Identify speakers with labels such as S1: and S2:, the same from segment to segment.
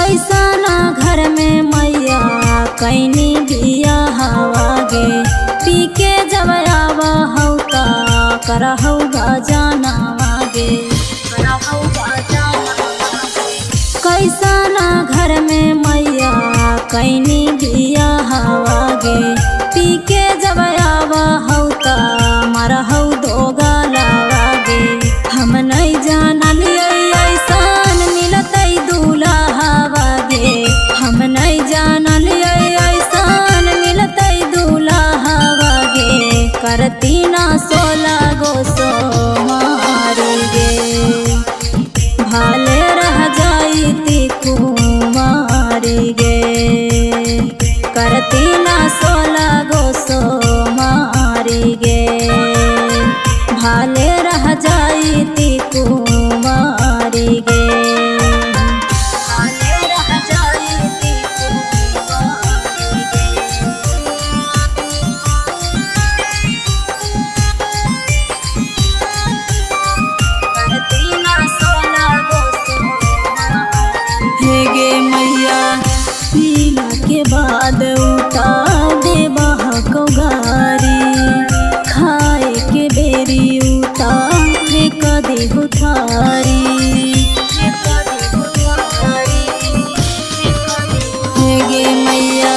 S1: कैसना घर में मैया कैनी बिया हवा गे पी के जब आवा हौ ता करहौ गजनावा गे करहौ गजनावा कैसना घर में मैया कैनी बिया हवा गे पी के जब आवा हौ ता मरहौ दो गलावा गे हम नहीं जानलियै ऐसन मिलतै दूल्हा गे हम नहीं जानलियै ऐसन मिलतै दूल्हा गे करती ना 16 गो सोमारी गे भाले रह जाईती कुमारी गे करती ना 16 गो सोमारी गे भाले रह जाईती कुमारी गे भाले रह जाईती कुमारी गे करती ना 16 गो सोमारी हे गे मैया पीला के बाद उतार देबा हको गारी खाए के बेरी उतार फेंक देहु थारी हे गे मैया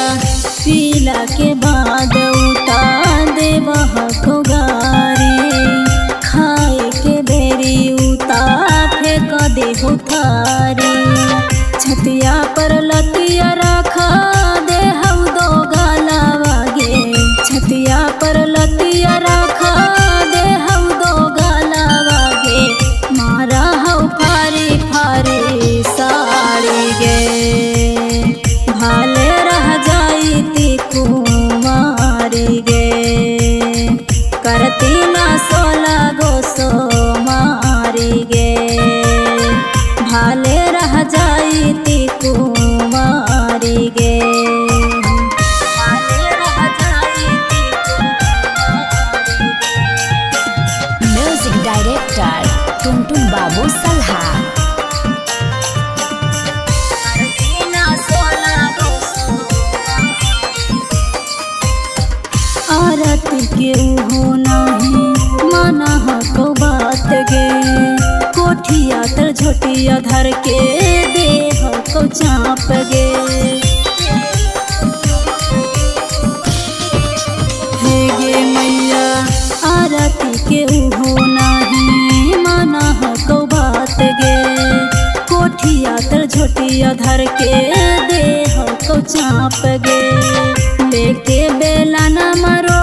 S1: पीला के बाद उतार देबा हको गारी खाए के बेरी उतार फेंक देहु थारी छतिया पर लतिया रखा दे हौ दो गलावा गे छतिया पर लतिया रखा दे हौ दो गलावा गे मारा हौ फारी फारी साड़ी गे भाले रह जाईती कुमारी गे करती ना 16 गो सोमारी गे भाले रह जाईती कुमारी गे भाले रह जाईती कुमारी गे।
S2: म्यूजिक डायरेक्टर टुनटुन बाबू सल्हा।
S1: करती ना 16 गो आरती के उहो नहीं माना हको बात गे कोठिया तर झोटिया धर के दे हको चाप गे हे गे मैया आरती के उहो नहीं माना हको बात गे कोठिया तर झोटिया धर के दे हको चाप गे लेके बेला न मरो